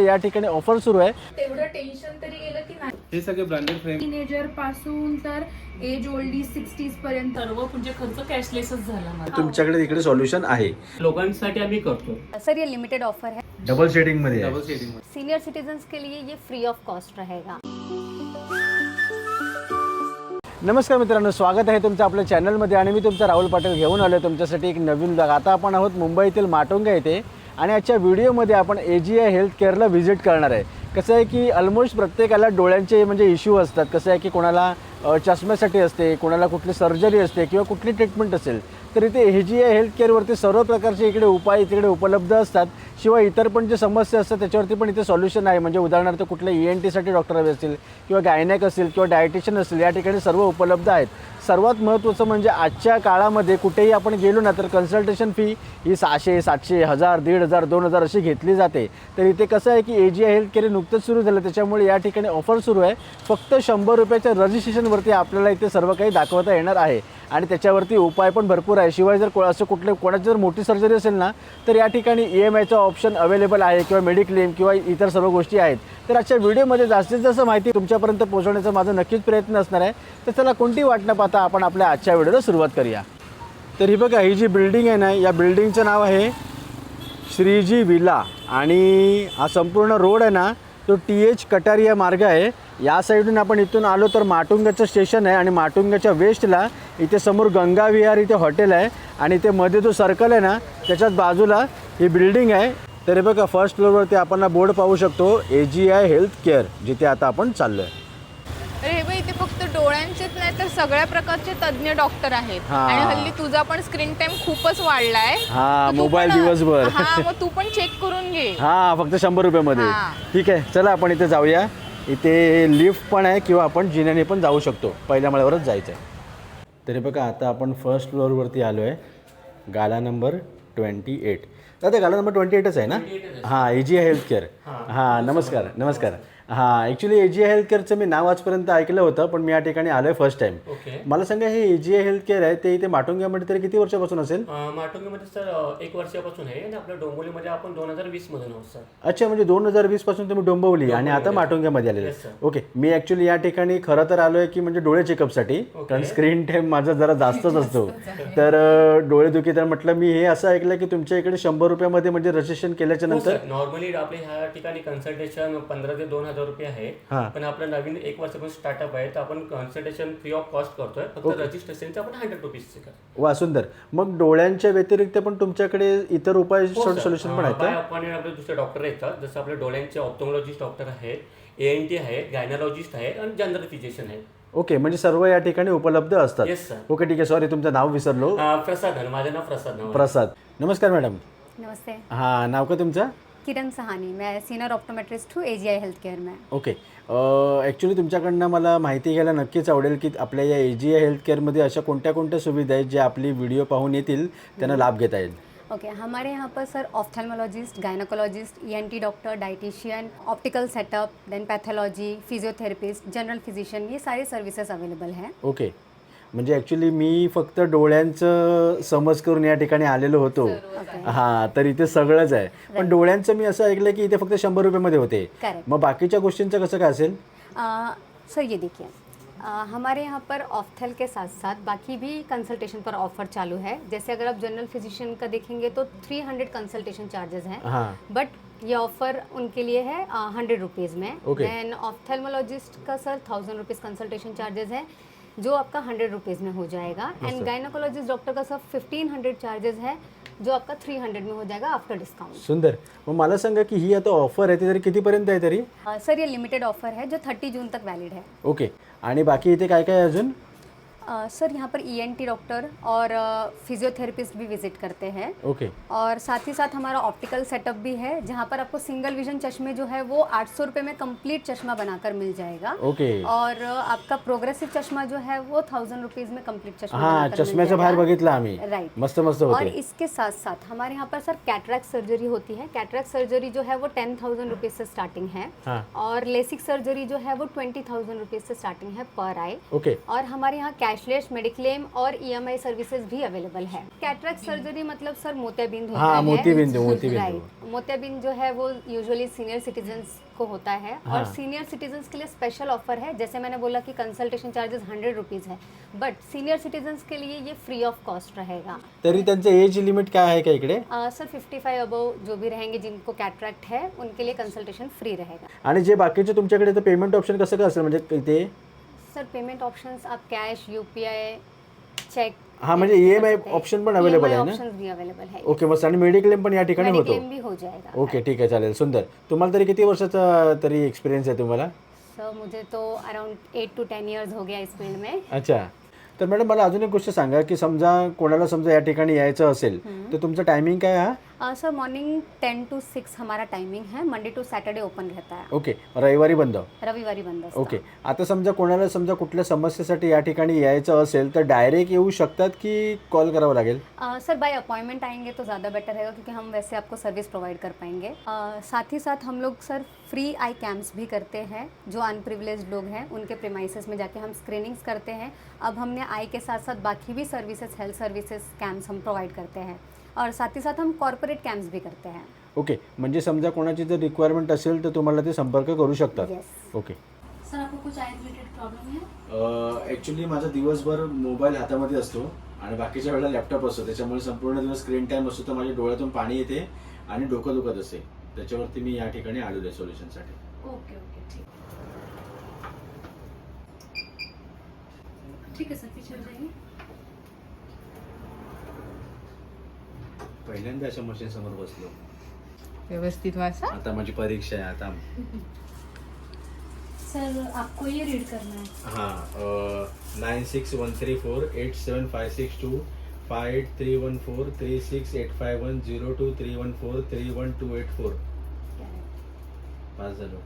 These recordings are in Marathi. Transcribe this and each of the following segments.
या ठिकाणी ऑफर सुरू आहे. तेवढं टेन्शन तरी गेलं की नाही. हे सगळे ब्रँडेड फ्रेम, टीनेजर पासून तर एज ओल्डी 60s पर्यंत सर्व म्हणजे खर्च कॅशलेसच झाला माझा. तुमच्याकडे तिकडे सॉल्युशन आहे. लोकांसाठी आम्ही करतो. सर ये लिमिटेड ऑफर है, डबल शेडिंग मध्ये डबल शेडिंग. सीनियर सिटीजन्स के लिए ये फ्री ऑफ कॉस्ट रहेगा. नमस्कार मित्रांनो, स्वागत आहे तुमचं आपल्या चॅनलमध्ये आणि मी तुमचा राहुल पाटील घेऊन आलो तुमच्यासाठी एक नवीन ब्लॉग. आता आपण आहोत मुंबईतील माटुंगा येथे आणि आजच्या व्हिडिओमध्ये आपण AGI हेल्थ केअरला व्हिजिट करणार आहे. कसं आहे की ऑलमोस्ट प्रत्येकाला डोळ्यांचे म्हणजे इश्यू असतात. कसं आहे की कोणाला चष्म्यासाठी असते, कोणाला कुठली सर्जरी असते किंवा कुठली ट्रीटमेंट असेल तर इथे AGI हेल्थ केअरवरती सर्व प्रकारचे इकडे उपाय तिकडे उपलब्ध असतात. शिवाय इतर पण जे समस्या असतात त्याच्यावरती पण इथे सॉल्युशन आहे. म्हणजे उदाहरणार्थ कुठल्या ENTसाठी डॉक्टर हवे असतील किंवा गायनॅक असेल किंवा डायटिशियन असेल, या ठिकाणी सर्व उपलब्ध आहेत. सर्वात महत्त्वाचं म्हणजे आजच्या काळामध्ये कुठेही आपण गेलो ना तर कन्सल्टेशन फी ही 600, 700, 1000, 1500, 2000 अशी घेतली जाते. तर इथे कसं आहे की AGI हेल्थ केअर नुकतंच सुरू झालं, त्याच्यामुळे या ठिकाणी ऑफर सुरू आहे. फक्त 100 रुपयाच्या रजिस्ट्रेशनवरती आपल्याला इथे सर्व काही दाखवता येणार आहे आणि त्याच्यावरती उपाय पण भरपूर आहे. शिवाय जर असं कोणाची जर मोठी सर्जरी असेल ना तर या ठिकाणी EMIचा ऑप्शन अवेलेबल आहे किंवा मेडिक्लेम किंवा इतर सर्व गोष्टी आहेत. तर आजच्या व्हिडिओमध्ये जास्तीत जास्त माहिती तुमच्यापर्यंत पोहोचवण्याचा माझा नक्कीच प्रयत्न असणार आहे. तर चला कोणती वाट न पाहता आपण आपल्या आजच्या व्हिडिओला सुरुवात करूया. तर ही बघा, ही जी बिल्डिंग आहे ना, या बिल्डिंगचं नाव आहे श्रीजी विला आणि हा संपूर्ण रोड आहे ना तो TH कटारिया मार्ग आहे. या साईडून आपण इथून आलो तर माटुंगाचं स्टेशन आहे आणि माटुंगाच्या वेस्टला इथे समोर गंगा विहार इथे हॉटेल आहे आणि इथे मध्ये जो सर्कल आहे ना त्याच्याच बाजूला ही बिल्डिंग आहे. तर हे बघा, फर्स्ट फ्लोअरवरती आपण बोर्ड पाहू शकतो AGI हेल्थ केअर, जिथे आता आपण चाललो आहे. अरे बाई, इथे फक्त डोळ्यांचेच नाही तर सगळ्या प्रकारचे तज्ञ डॉक्टर आहेत. हा. आणि हल्ली तुझा पण स्क्रीन टाइम खूपच वाढलाय. हा, तर तू मोबाईल पण- दिवसभर. हा, मग तू पण चेक करून घे. हां, फक्त 100 रुपयामध्ये. हा. ठीक आहे, चला आपण इथे जाऊया. इथे लिफ्ट पण आहे किंवा आपण जिन्याने पण जाऊ शकतो. पहिल्या माळ्यावरच जायचं आहे. तरी बघा, आता आपण फर्स्ट फ्लोअरवरती आलो आहे. गाला नंबर 28. दादा, गाला नंबर 28च आहे ना? हां, AGI हेल्थ केअर. हां, नमस्कार नमस्कार. हां, ॲक्च्युली AGI हेल्थ केअरचं मी नाव आजपर्यंत ऐकलं होतं, पण मी या ठिकाणी आलो आहे फर्स्ट टाईम. मला सांगा, हे AGI हेल्थ केअर आहे ते इथे माटुंग्यामध्ये तरी किती वर्षापासून असेल? माटुंगामध्ये सर 1 वर्षापासून आहे आणि आपल्या डोंबिवलीमध्ये आपण 2020 मधून आहोत सर. अच्छा, म्हणजे 2020 पासून तुम्ही डोंबिवली आणि आता माटुंग्यामध्ये आलेले. ओके, मी ॲक्च्युली या ठिकाणी खरं तर आलो आहे की म्हणजे डोळे चेकअपसाठी, कारण स्क्रीन टाईम माझा जरा जास्तच असतो. तर डोळे दुखी, तर म्हटलं मी हे असं ऐकलं की तुमच्या इकडे 100 रुपयामध्ये म्हणजे रजिस्ट्रेशन केल्याच्या नंतर नॉर्मली आपल्या ह्या ठिकाणी कन्सल्टेशन 15 ते 2000 रुपये आहे. पण आपलं नवीन 1 वर्षापासून स्टार्टअप आहे तर आपण कन्सल्टेशन फ्री ऑफ कॉस्ट करतोय. फक्त रजिस्ट्रेशनचं आपण 100 रुपीजचे करतो. वा, सुंदर. मग डोळ्यांच्या व्यतिरिक्त पण तुमच्याकडे इतर उपाय सोल्युशन पण आहेत का? आपण आपले दुसरे डॉक्टर येतात, जसं आपले डोळ्यांचे ऑप्थॉल्मॉलॉजिस्ट डॉक्टर आहेत, ENT आहेत, गायनॉलॉजिस्ट आहेत आणि जनरल फिजिशियन आहेत. ओके, म्हणजे सर्व या ठिकाणी उपलब्ध असतात. Yes sir. ओके, ठीक आहे. सॉरी, तुमचं नाव विसरलो. प्रसाद, माझं नाव प्रसाद नाव आहे. प्रसाद. नमस्कार मॅडम. नमस्ते, हां, नाव का तुमचं? किरण सहानी. मैं सीनियर ऑप्टोमेट्रिस्ट हूँ AGI हेल्थ केयर में. ओके, ॲक्च्युली तुमच्याकडनं मला माहिती घ्यायला नक्कीच आवडेल की आपल्या या AGI हेल्थ केअरमध्ये अशा कोणत्या कोणत्या सुविधा आहेत ज्या आपली व्हिडिओ पाहून येतील त्यांना लाभ घेता येईल. ओके, हमारे यहाँ पर sir ophthalmologist, gynaecologist, ENT doctor, dietitian, optical setup, then pathology, physiotherapist, general physician, ये सारी सर्विसेज अवेलेबल हैं. ओके, म्हणजे ॲक्च्युली मी फक्त डोळ्यांचं समज करून या ठिकाणी आलेलो होतो. हां, तर इथे सगळंच आहे. पण डोळ्यांचं मी असं ऐकलं की इथे फक्त 100 रुपयामध्ये होते. करेक्ट. मग बाकीच्या गोष्टींचं कसं काय असेल? सर ये देखिए, हमारे यहाँ पर ऑफ्थेल के साथ साथ बाकी भी कंसल्टेशन पर ऑफर चालू है. जैसे अगर आप जनरल फिजिशियन का देखेंगे तो 300 कंसल्टेशन चार्जेस हैं. हाँ. बट ये ऑफर उनके लिए है 100 रुपीज़ में. Okay. देन ऑफ्थेल्मोलॉजिस्ट का सर 1000 रुपीज़ कंसल्टेशन चार्जेस है, जो आपका 100 रुपीज़ में हो जाएगा. एंड गायनोकोलॉजिस्ट डॉक्टर का सर 1500 चार्जेस है, जो आपका 300 में हो जाएगा आफ्टर डिस्काउंट. सुंदर. मग मला सांगा की ही आता ऑफर आहे ती तरी कितीपर्यंत आहे तरी? सर ये लिमिटेड ऑफर है जो 30 जून तक वैलिड है. ओके, आणि बाकी इथे काय काय आहे अजून? सर यहाँ पर ENT डॉक्टर और फिजियोथेरेपिस्ट भी विजिट करते हैं. ओके. और साथ ही साथ हमारा ऑप्टिकल सेटअप भी है, जहाँ पर आपको सिंगल विजन चश्मे जो है वो 800 रुपये में कंप्लीट चश्मा बनाकर मिल जाएगा. ओके. और आपका प्रोग्रेसिव चश्मा जो है वो 1000 रुपीज़ में कंप्लीट चश्मा हां, बनाकर मिल चष्म्याचं बाहेर जाएगा. बघितलं आम्ही. राइट. मस्त मस्त और होते. इसके साथ साथ हमारे यहाँ पर सर कैटरैक्ट सर्जरी होती है. कैटरैक्ट सर्जरी जो है वो 10,000 रुपीज़ से स्टार्टिंग है. हाँ. और लेसिक सर्जरी जो है वो 20,000 रुपीज़ से स्टार्टिंग है पर आई. ओके. और हमारे यहाँ कैश कैशलेस, मेडिक्लेम और EMI सर्विसेज भी अवेलेबल है। कैटरेक्ट सर्जरी मतलब सर मोतियाबिंद होता हाँ, है। मोतीबिंद। राइट, मोतियाबिंद जो है वो यूजुअली सीनियर सिटीजन्स को होता है। हाँ। और सीनियर सिटीजन्स के लिए स्पेशल ऑफर है। जैसे मैंने बोला कि कंसल्टेशन चार्जेस 100 रुपीज़ है, बट सीनियर सिटीजन्स के लिए ये फ्री ऑफ कॉस्ट रहेगा। तरी त्यांचं एज लिमिट काय आहे का इकडे? सर 55 अबव जो भी रहेंगे जिनको कैटरेक्ट है उनके लिए कंसल्टेशन फ्री रहेगा। आणि जे बाकीचे तुमच्याकडे तर पेमेंट ऑप्शन कसं काय असेल म्हणजे ते? सर पेमेंट ऑप्शंस आप कैश, UPI, चेक, हा म्हणजे EMI ऑप्शन पण अवेलेबल आहे ना? ऑप्शंस भी अवेलेबल है। ओके, मस्त. आणि मेडिक्लेम पण या ठिकाणी होतो? मेडिक्लेम भी हो जाएगा। ओके, ठीक आहे, चालेल, सुंदर. तुम्हाला तरी किती वर्षाचा तरी एक्सपिरियन्स आहे तुम्हाला? सर मुझे तो अराउंड 8 to 10 years हो गया इस फील्ड में। अच्छा, तर मॅडम मला अजून एक गोष्ट सांगा की समजा कोणाला समजा या ठिकाणी यायचं असेल तर तुमचं टायमिंग काय? हा सर मॉर्निंग 10 to 6 हमारा टाइमिंग है। मंडे टू सैटरडे ओपन रहता है, ओके, रविवारी बंद? रविवारी बंद असतं। ओके, आता समजा कोणाला समजा कुठल्या समस्येसाठी या ठिकाणी यायचं असेल तर डायरेक्ट येऊ शकतात की कॉल करावं लागेल? सर बाय अपॉइंटमेंट आएंगे तो ज़्यादा बेटर रहेगा क्योंकि हम वैसे आपको सर्विस प्रोवाइड कर पाएंगे। साथ ही साथ हम लोग सर फ्री आई कैम्प्स भी करते हैं। जो अनप्रिविलेज्ड लोग हैं उनके प्रीमाइसेस में जाके हम स्क्रीनिंग्स करते हैं। अब हमने आई के साथ साथ बाकी भी सर्विसेज, हेल्थ सर्विसेज कैंप्स हम प्रोवाइड करते हैं और साथ ही साथ हम कॉर्पोरेट कैंप्स भी करते हैं। ओके, म्हणजे समजा कोणाची जर रिक्वायरमेंट असेल तर तुम्हाला ते संपर्क करू शकतात? Yes. ओके. सर आपको कुछ आई रिलेटेड प्रॉब्लम है? ॲक्च्युली माझा दिवसभर मोबाईल हातामध्ये असतो आणि बाकीच्या वेळेला लॅपटॉप असतो, त्याच्यामुळे संपूर्ण दिवस स्क्रीन टाईम असतो तर माझ्या डोळ्यातून पाणी येते आणि डोकं दुखत असते. त्याच्यावरती मी या ठिकाणी आलेलो आहे सोल्युशनसाठी. ओके ओके ठीक ठीक है सर, पीछे हो जाइए। पहिल्यांदा अशा मशीन समोर बसलो. व्यवस्थित वाचा. आता माझी परीक्षा आहे आता. सर आपको ये रीड करना है। हां, 9613487562 58314368510231431284. पास झालो.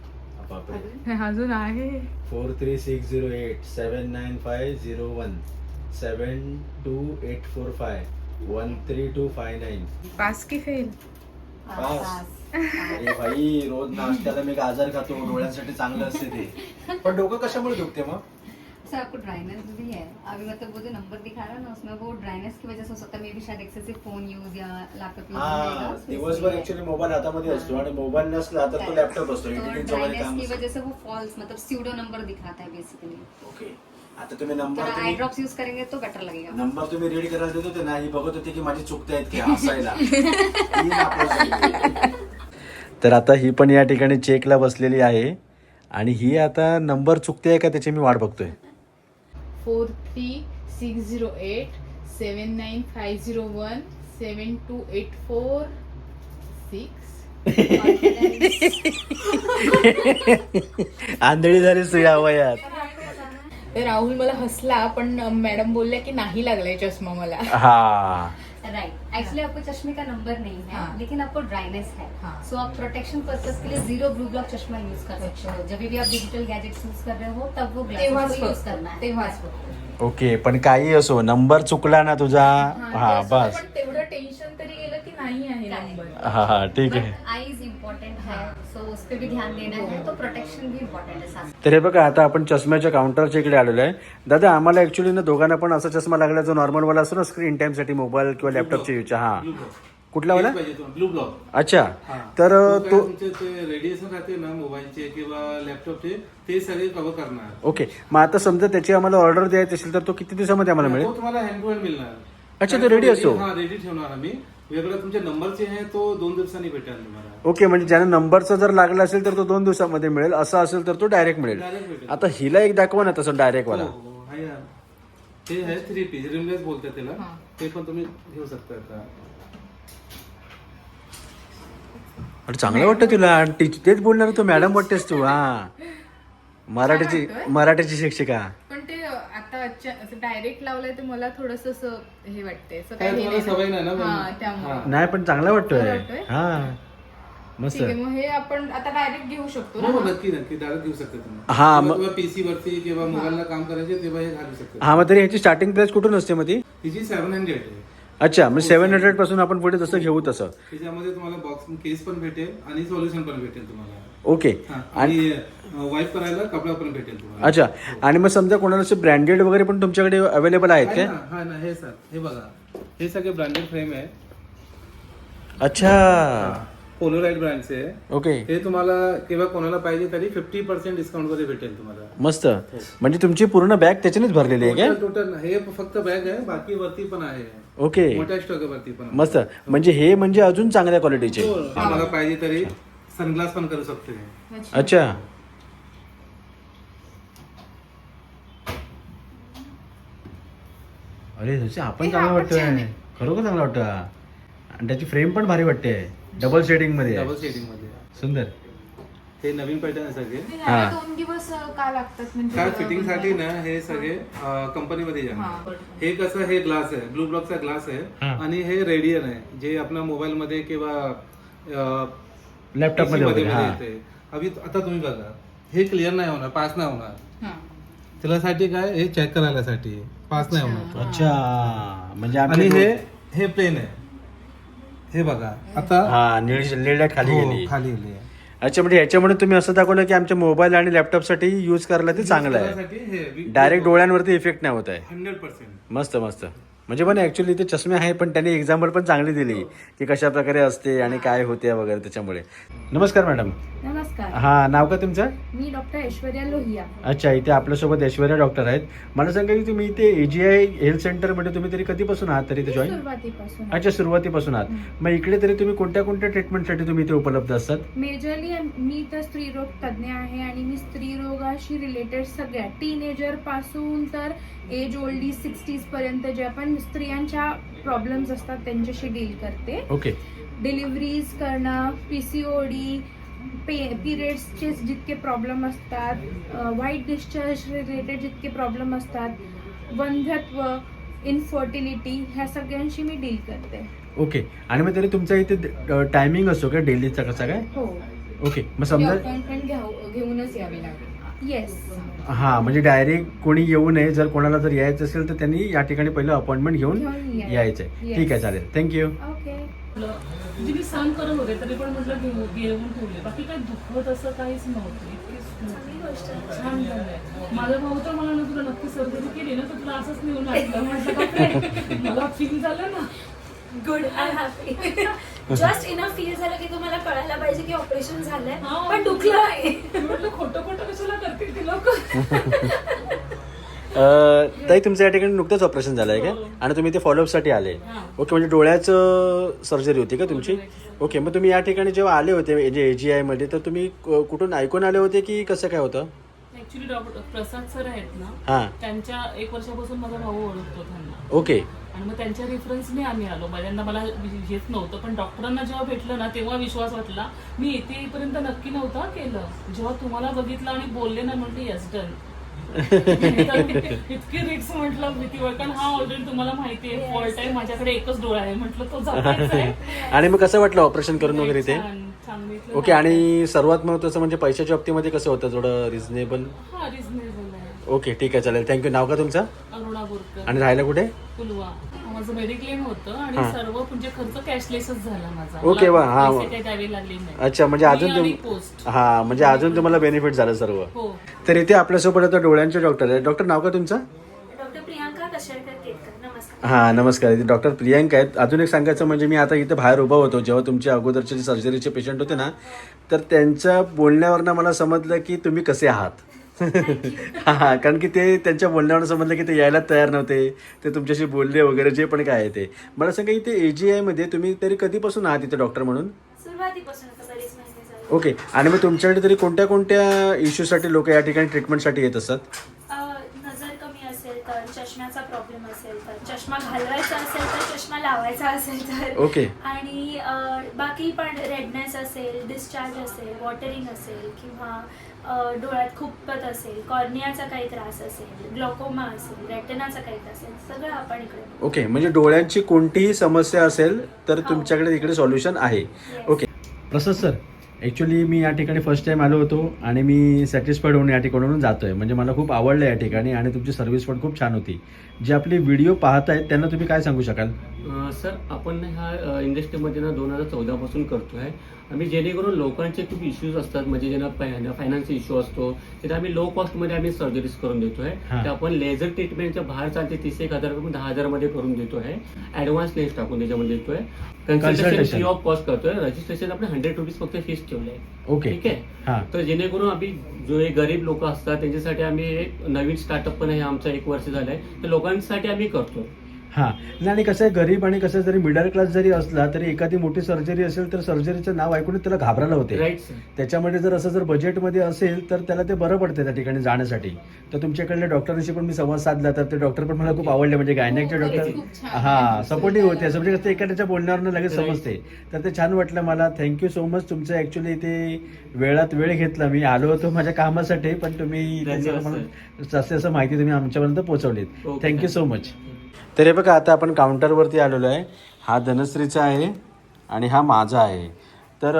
बापरे. अजून आहे. 43608 79501 72845 13259. पास की फेल? पास. अरे भाई, रोज नाश्त्याला मी गाजर खातो, डोळ्यांसाठी चांगलं असते ते. पण डोकं कशामुळे दुखते मग? सर आपको ड्राइनेस भी है अभी, मतलब वो जो नंबर दिखा रहा है ना उसमें वो ड्राइनेस की वजह से हो सकता है। मे बी शायद एक्सेसिव फोन यूज या लैपटॉप यूज हा, दिवसभर ऍक्च्युली मोबाईल हातामध्ये असतो आणि मोबाईल नसला तर तो लॅपटॉप असतो, एडिटिंगचं वगैरे काम ड्राइनेस की असतं. वजह से वो फॉल्स मतलब स्यूडो नंबर दिखाता है बेसिकली। ओके, आता तुम्ही तो नंबर आई ड्रॉप्स यूज करेंगे तो बेटर लगेगा। नंबर तुम्ही रीड करायला देत होते ना, ही बघत होती की माझी चुकते आहेत की हसायला. ही नापास. तर आता ही पण या ठिकाणी चेकला बसलेली आहे आणि ही आता नंबर चुकते आहे का त्याची मी वाट बघतोय. 43608 79501 72846. आंधळी झाली सुया वयात. राहुल मला हसला पण मॅडम बोलल्या की नाही लागलाय चष्मा मला. हा, राइट, एक्चुअली आपको चश्मे का नंबर नहीं है, हाँ। लेकिन आपको ड्राइनेस है। हाँ। सो आप प्रोटेक्शन पर्पस के लिए 0 ब्लू ब्लॉक चश्मा यूज कर सकते हो। जब भी आप डिजिटल गैजेट्स यूज कर रहे हो तब वो ग्लासेस यूज करना है। तेव्हाच ओके, पण काही असो नंबर चुकला ना तुझा, हा बस. पण तेवढं टेन्शन तरी गेलं की नाही आहे नंबर. हा हा, ठीक आहे. आईज इम्पोर्टेंट है, सो उस पर भी ध्यान देना है, तो प्रोटेक्शन भी इम्पोर्टेंट है साथ। तर हे बघा, आता आपण चष्म्याच्या काउंटरच्या इकडे आलेलो आहे. दादा, आम्हाला ऍक्च्युली ना दोघांना पण असा चष्मा लागला जो नॉर्मल वाला असतो ना, स्क्रीन टाइम साठी मोबाईल किंवा लॅपटॉपच्या यूजच्या. हा, कुठला वाला? Blue block. अच्छा, तर तो तुमचे ते रेडिएशन राहते ना मोबाईलचे किंवा लॅपटॉपचे, ते सगळे कव्हर करणार. ओके. मग आता समजा त्याची आम्हाला ऑर्डर द्यायची असेल तर तो किती दिवसामध्ये आम्हाला मिळेल? तो तुम्हाला हँड टू हँड मिळणार. अच्छा, तो रेडी असतो? हा, रेडी ठेवणार आम्ही. वेगळं तुमच्या नंबरचे आहे तो 2 दिवसांनी भेटेल तुम्हाला. ओके, म्हणजे ज्याने नंबरचा जर लागला असेल तर तो 2 दिवसामध्ये मिळेल, असं असेल तर तो डायरेक्ट मिळेल. Direct भेटेल. आता हिला एक दाखवा ना तसं डायरेक्ट वाला. हो, हो, आहे ना. ते आहे 3P रिमलेस बोलतात त्याला. ते पण तुम्ही घेऊ शकता आता. अरे चांगलं वाटतं तुला, तेच बोलणार तू, मॅडम वाटतेस तू. हा, मराठीची शिक्षिका. पण ते आता डायरेक्ट लावलंय तर मला थोडस हे वाटतंय असं काय काही तुम्हाला सवय नाही ना म्हणून. हा, त्यामुळे. नाही पण चांगला वाटतोय. वाटतोय? हा, मस्त. ठीक आहे, मग हे आपण आता डायरेक्ट घेऊ शकतो हो, ना? नक्की नक्की डायरेक्ट घेऊ शकता तुम्ही. हा, मग- किंवा पीसी वरती किंवा मोबाईलला काम करायचे तेव्हा हे घालू शकता. हा, मग तरी ह्याची स्टार्टिंग प्राइस कुठून असते मग ती? तिची 700 आहे. अच्छा, म्हणजे 700 पासून आपण पुढे जसं घेऊ तसं. त्याच्यामध्ये तुम्हाला बॉक्स केस पण भेटेल आणि सोल्युशन पण भेटेल तुम्हाला. ओके. हा, आणि आणि वाईप करायला कपडा पण भेटेल तुम्हाला. अच्छा. आणि मग समजा कोणाला असे ब्रँडेड वगैरे पण तुमच्याकडे अवेलेबल आहेत आहे काय? ना, हा ना, हे सर हे बघा, हे सगळे ब्रँडेड फ्रेम आहे. अच्छा. पोलोराइड ब्रँडचे आहे. ओके. हे तुम्हाला किंवा कोणाला पाहिजे तरी 50% डिस्काउंट मध्ये भेटेल तुम्हाला. मस्त. म्हणजे तुमची पूर्ण बॅग त्याच्यानेच भरलेली आहे काय? टोटल हे फक्त बॅग आहे, बाकी वरती पण आहे. ओके. मोठ्या स्टॉक वरती पण आहे. मस्त. म्हणजे हे म्हणजे अजून चांगल्या क्वालिटीचे. हो, तुम्हाला पाहिजे तरी सनग्लास पण करू शकतो हे. अच्छा. अरे जसे आपण चांगलं वाटतोय, खरोखर चांगलं वाटतं. आणि त्याची फ्रेम पण भारी वाटते, डबल शेडिंग मध्ये आहे. डबल शेडिंग मध्ये. सुंदर. हे नवीन पॅटर्न आहे सगळे. हा. 2 दिवस का लागतात म्हणजे काय फिटिंग साठी ना हे सगळे कंपनीमध्ये जाणार. हे कसं, हे ग्लास आहे, ब्लू ब्लॉकचा ग्लास आहे आणि हे रेडियन आहे जे आपल्या मोबाईल मध्ये किंवा लॅपटॉप मध्ये वगैरे. हा. येते. आता तुम्ही बघा, हे क्लिअर नाही होणार, पास नाही होणार. त्यासाठी काय, हे चेक करायसाठी पास नाही होणार. अच्छा. म्हणजे आणि आपली हे प्लेन आहे. हे बघा आता हा निळी लाईट खाली गेली. खाली गेली आहे. अच्छा. म्हणजे ह्याच्यामुळे तुम्ही असं दाखवलं की आमच्या मोबाईल आणि लॅपटॉप साठी युज करायला ते चांगलं आहे. त्यासाठी हे डायरेक्ट डोळ्यांवरती इफेक्ट नाही होत आहे. 100%. मस्त मस्त. म्हणजे पण ऍक्च्युली ते चष्मे आहे, पण त्यांनी एक्झाम्पल पण चांगली दिली की कशा प्रकारे असते आणि काय होते वगैरे त्याच्यामुळे. नमस्कार मॅडम. नमस्कार, हा, नाव का तुमचं? मी डॉक्टर ऐश्वर्या लोहिया. अच्छा. इथे आपल्यासोबत ऐश्वर्या डॉक्टर आहेत. मला सांगा की तुम्ही इथे AGI हेल्थ सेंटरमध्ये तुम्ही तरी कधीपासून आहात तरी इथे जॉईन? सुरुवातीपासून अच्छा, सुरुवातीपासून आहात. मग इकडे तरी तुम्ही कोणत्या कोणत्या ट्रीटमेंटसाठी तुम्ही इथे उपलब्ध असतात? मेजरली मी तर स्त्रीरोग तज्ज्ञ आहे आणि मी स्त्रीरोगाशी रिलेटेड सगळ्या टीनेजर पासून तर एज ओल्डी 60s पर्यंत ज्या पण स्त्रियांच्या प्रॉब्लेम्स असतात त्यांच्याशी डील करते. ओके. डिलिव्हरीज करणं, PCOD, पिरियड्सचे जितके प्रॉब्लेम असतात, व्हाईट डिस्चार्ज रिलेटेड जितके प्रॉब्लेम असतात, वंध्यत्व, इनफर्टिलिटी, ह्या सगळ्यांशी मी डील करते. ओके. आणि मग तरी तुमचा इथे टायमिंग असतो का डेलीचा कसा काय? हो. ओके. मग समजा अपॉइंटमेंट घेऊनच यावे लागेल. येस. हा, म्हणजे डायरेक्ट कोणी येऊ नये. जर कोणाला जर यायचं असेल तर त्यांनी या ठिकाणी पहिलं अपॉइंटमेंट घेऊन यायचंय. ठीक आहे, चालेल. थँक्यू. ओके. म्हणजे मी सहन करत होते तरी पण म्हटलं घेऊन ठेवले. बाकी काही दुखत असं काहीच नव्हतं. इतकी चांगली गोष्ट आहे. छान झालंय. माझा भाऊ तर मला ना, तुला नक्की सर्जरी केली ना तर तुला असंच नेऊन आणलं. म्हटलं मला फील झालं ना. Good, I happy. Just enough feel झालं की तुम्हाला कळायला पाहिजे की ऑपरेशन झालंय, पण दुखलं नाही. म्हटलं खोटं कशाला करतील ते लोक. ताई, तुमचं या ठिकाणी नुकतंच ऑपरेशन झालंय का? आणि तुम्ही ते फॉलोअपसाठी आले? ओके. म्हणजे डोळ्याचं सर्जरी होती का तुमची? ओके. मग तुम्ही या ठिकाणी जेव्हा आले होते जे AGI मध्ये, तर तुम्ही कुठून ऐकून आले होते की कसं काय होतं? ऍक्च्युली डॉक्टर प्रसाद सर आहेत ना, हा. त्यांच्या 1 वर्षापासून माझा भाऊ ओळखतो त्यांना. ओके. आणि मग त्यांच्या रेफरन्सने आम्ही आलो. पहिल्यांदा मला येत नव्हतं, पण डॉक्टरांना जेव्हा भेटलं ना तेव्हा विश्वास वाटला. मी येतेपर्यंत नक्की नव्हता केलं. जेव्हा तुम्हाला बघितलं आणि बोलले ना, म्हटलं यस डन. इतकी रिक्स म्हटलं भीती वाटत. कारण हा ऑलरेडी तुम्हाला माहिती आहे फॉल्ट आहे, माझ्याकडे एकच डोळा आहे. म्हटलं तो जायचा आहे. आणि मग कसं वाटलं ऑपरेशन करून वगैरे ते? सांगितलं. ओके. आणि सर्वात महत्त्वाचं म्हणजे पैशाच्या बाबतीमध्ये कसं होतं? थोडं रिझनेबल? हा, रिझनेबल आहे. ओके, ठीक आहे, चालेल. थँक्यू. नाव का तुमचं? अरुणा बोरकर. आणि राहायला कुठे? पुलवा. माझं मेडिक्लेम होतं आणि सर्व म्हणजे खर्च कॅशलेसच झाला माझा. ओके. वा. हा. पैसे काही द्यावे लागले नाही. अच्छा. म्हणजे अजून पोस्ट. हा, म्हणजे अजून तुम्हाला बेनिफिट झालं सर्व. हो. तर इथे आपल्यासोबत आता डोळ्यांचे डॉक्टर आहे. डॉक्टर, नाव का तुमचं? डॉक्टर प्रियांका कशेळकर केतकर. नमस्कार. हां, नमस्कार. इथे डॉक्टर प्रियांका आहेत. अजून एक सांगायचं म्हणजे मी आता इथे बाहेर उभा होतो जेव्हा तुमचे अगोदरचे जे सर्जरीचे पेशंट होते ना, तर त्यांच्या बोलण्यावरनं मला समजलं की तुम्ही कसे आहात. हां, कारण की ते त्यांच्या बोलण्यावरून समजलं की ते यायला तयार नव्हते. ते तुमच्याशी बोलले वगैरे जे पण काय आहे ते. मला सांगा, इथे AGI मध्ये तुम्ही तरी कधीपासून आहात इथे डॉक्टर म्हणून? सुरुवातीपासून आता बरेच महिने झाले. ओके. आणि मग तुमच्याकडे तरी कोणत्या कोणत्या इश्यूसाठी लोक या ठिकाणी ट्रीटमेंटसाठी येत असतात? नजर कमी असेल तर, चष्म्याचा प्रॉब्लेम असेल तर, चष्मा घालवायचा असेल तर, चष्मा लावायचा असेल तर, ओके. आणि बाकी पण रेडनेस असेल, डिस्चार्ज असेल, वॉटरिंग असेल, किंवा डोळ्यात खुपत असेल, कॉर्नियाचा काही त्रास असेल, ग्लॉकोमा असेल, रेटिनाचा काही त्रास असेल, सगळं आपण इकडे. ओके. म्हणजे डोळ्यांची कोणतीही समस्या असेल तर तुमच्याकडे इकडे सॉल्युशन आहे. ओके. प्रसाद सर, ॲक्च्युली मी या ठिकाणी फर्स्ट टाईम आलो होतो आणि मी सॅटिस्फाईड होऊन या ठिकाणावरून जातो आहे. म्हणजे मला खूप आवडलं या ठिकाणी आणि तुमची सर्व्हिस पण खूप छान होती. जे आपले व्हिडिओ पाहत आहेत त्यांना तुम्ही काय सांगू शकाल? सर, आपण ह्या इंडस्ट्रीमध्ये ना 2014 पासून करतो आहे आम्ही जेणेकरून लोकांचे खूप इश्यूज असतात, म्हणजे ज्यांना फायनान्स इश्यू असतो, तर आम्ही लो कॉस्टमध्ये आम्ही सर्जरीज करून देतोय. तर आपण लेझर ट्रीटमेंटच्या बाहेर चालते 30,000 कडून 10,000 मध्ये करून देतोय. ऍडव्हान्स लेन्स टाकून त्याच्यामध्ये देतोय. कन्सल्टेशन फ्री ऑफ कॉस्ट करतोय. रजिस्ट्रेशन आपण 100 रुपीज फक्त फीस ठेवलंय. ओके. ठीक आहे. तर जेणेकरून आम्ही जो एक गरीब लोक असतात त्यांच्यासाठी आम्ही एक नवीन स्टार्टअप पण आहे आमचा 1 वर्ष झालंय, तर लोकांसाठी आम्ही करतो. हां नाही, आणि कसं आहे गरीब आणि कसं जरी मिडल क्लास जरी असला तरी एखादी मोठी सर्जरी असेल तर सर्जरीचं नाव ऐकून त्याला घाबरायला होते. Right sir. त्याच्यामध्ये जर असं जर बजेटमध्ये असेल तर त्याला ते बरं पडते त्या ठिकाणी जाण्यासाठी. तर तुमच्याकडल्या डॉक्टरांशी पण मी संवाद साधला तर ते डॉक्टर पण मला खूप आवडले, म्हणजे गायनेकचे डॉक्टर हां सपोर्टिव्ह होते. असं म्हणजे कसं एखाद्याच्या बोलण्यावरनं लगेच समजते, तर ते छान वाटलं मला. Thank you so much. तुमचं ॲक्च्युली ते वेळात वेळ घेतला. मी आलो होतो माझ्या कामासाठी, पण तुम्ही जसे असं माहिती तुम्ही आमच्यापर्यंत पोहोचवलीत. Thank you so much. तर हे बघा आता आपण काउंटरवरती आलेलो आहे. हा धनश्रीचा आहे आणि हा माझा आहे. तर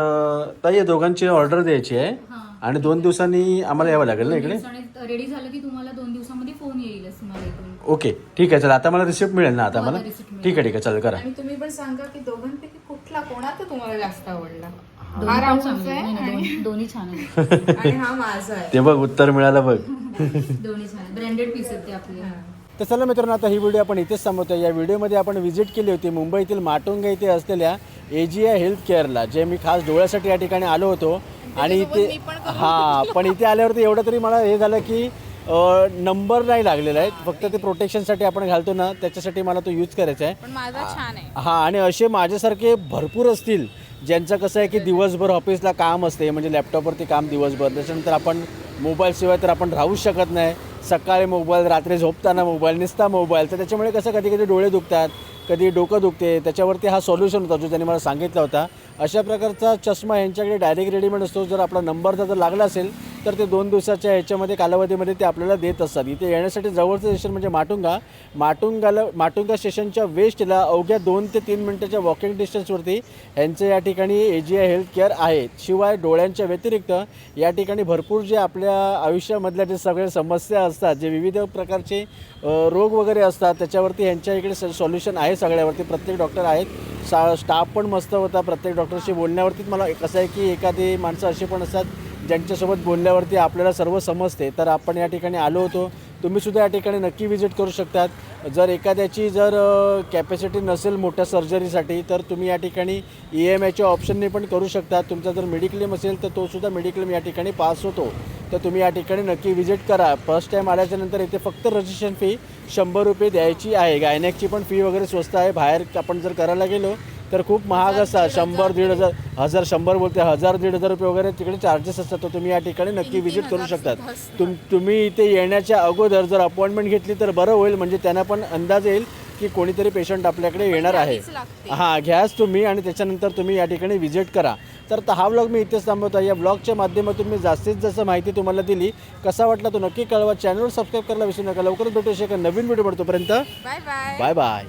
ताई या दोघांची ऑर्डर द्यायची आहे आणि 2 दिवसांनी आम्हाला यावं लागेल ना इकडे. रेडी झालं की तुम्हाला 2 दिवसामध्ये फोन येईलच तुम्हाला इथून. ओके ठीक आहे. चला आता मला रिसिप्ट मिळेल ना आता मला. ठीक आहे चालेल करा. आणि तुम्ही पण सांगा की दोघांपैकी कुठला कोणाचा तुम्हाला जास्त आवडला. दोन्ही हा पण राहुलचा चांगले आहे आहेत. आणि- दोन्ही छान आहेत. आणि हा माझा आहे. ते बघ उत्तर मिळालं बघ. दोन्ही छान आहेत. ब्रँडेड पीस आहेत ते आपले. तर चला मित्रांनो आता ही व्हिडिओ आपण इथेच थांबवतो. या व्हिडिओमध्ये आपण व्हिजिट केली होती मुंबईतील माटुंगा इथे असलेल्या AGI हेल्थ केअरला, जे मी खास डोळ्यासाठी या ठिकाणी आलो होतो. आणि इथे पण इथे आल्यावरती एवढं तरी मला हे झालं की नंबर नाही लागलेला आहे, फक्त ते प्रोटेक्शनसाठी आपण घालतो ना त्याच्यासाठी मला तो यूज करायचा आहे. पण माझा छान आहे. हां आणि असे माझ्यासारखे भरपूर असतील ज्यांचं कसं आहे की दिवसभर ऑफिसला काम असते, म्हणजे लॅपटॉपवरती काम दिवसभर, त्याच्यानंतर आपण मोबाईलशिवाय तर आपण राहूच शकत नाही. सकाळी मोबाईल, रात्री झोपताना मोबाईल, नुसता मोबाईल, तर त्याच्यामुळे कसं कधी कधी डोळे दुखतात, कधी डोकं दुखते. त्याच्यावरती हा सॉल्युशन होता जो त्यांनी मला सांगितला होता. अशा प्रकारचा चष्मा यांच्याकडे डायरेक्ट रेडीमेड असतो. जर आपला नंबर जर लागला असेल तर ते 2 दिवसाच्या ह्याच्यामध्ये कालावधीमध्ये ते आपल्याला देत असतात. इथे येण्यासाठी जवळचं स्टेशन म्हणजे माटुंगा स्टेशनच्या वेस्टला अवघ्या 2 ते 3 मिनिटाच्या वॉकिंग डिस्टन्सवरती यांचं या ठिकाणी AGI हेल्थ केअर आहे. शिवाय डोळ्यांच्या व्यतिरिक्त या ठिकाणी भरपूर जे आपल्या आयुष्यामधल्या जे सगळे समस्या असतात, जे विविध प्रकारचे रोग वगैरे असतात, त्याच्यावरती यांच्या इकडे सॉल्युशन आहे सगळ्यावरती. प्रत्येक डॉक्टर आहेत. स्टाफ पण मस्त होता. प्रत्येक डॉक्टरशी बोलण्यावरतीच मला कसं आहे की एखादी माणसं अशी पण असतात ज्यांच्यासोबत बोलल्यावरती आपल्याला सर्व समजते. तर आपण या ठिकाणी आलो होतो. तुम्हीसुद्धा या ठिकाणी नक्की व्हिजिट करू शकतात. जर एखाद्याची जर कॅपॅसिटी नसेल मोठ्या सर्जरीसाठी तर तुम्ही या ठिकाणी EMIच्या ऑप्शनने पण करू शकता. तुमचा जर मेडिक्लेम असेल तर तोसुद्धा मेडिक्लेम या ठिकाणी पास होतो. तर तुम्ही या ठिकाणी नक्की व्हिजिट करा. फर्स्ट टाईम आल्याच्यानंतर इथे फक्त रजिस्ट्रेशन फी 100 रुपये द्यायची आहे. गायनेकची पण फी वगैरे स्वस्त आहे. बाहेर आपण जर करायला गेलो तर खूप महाग असतात. 100-1,500 1000 100 बोलते 1000-1,500 रुपये वगैरे तिकडे चार्जेस असतात. तर तुम्ही या ठिकाणी नक्की व्हिजिट करू शकतात. तुम्ही इथे येण्याच्या अगोदर जर अपॉइंटमेंट घेतली तर बरं होईल, म्हणजे त्यांना पण अंदाज येईल की कोणीतरी पेशंट आपल्याकडे येणार आहे. हां घ्याच तुम्ही आणि त्याच्यानंतर तुम्ही या ठिकाणी व्हिजिट करा. तर हा व्लॉग मी इथेच थांबवतो. या ब्लॉगच्या माध्यमातून मी जास्तीत जास्त माहिती तुम्हाला दिली. कसा वाटला तो नक्की कळवा. चॅनलवर सबस्क्राईब करायला विसरू नका. लवकरच भेटू एका नवीन व्हिडिओ. तोपर्यंत बाय बाय. Bye bye.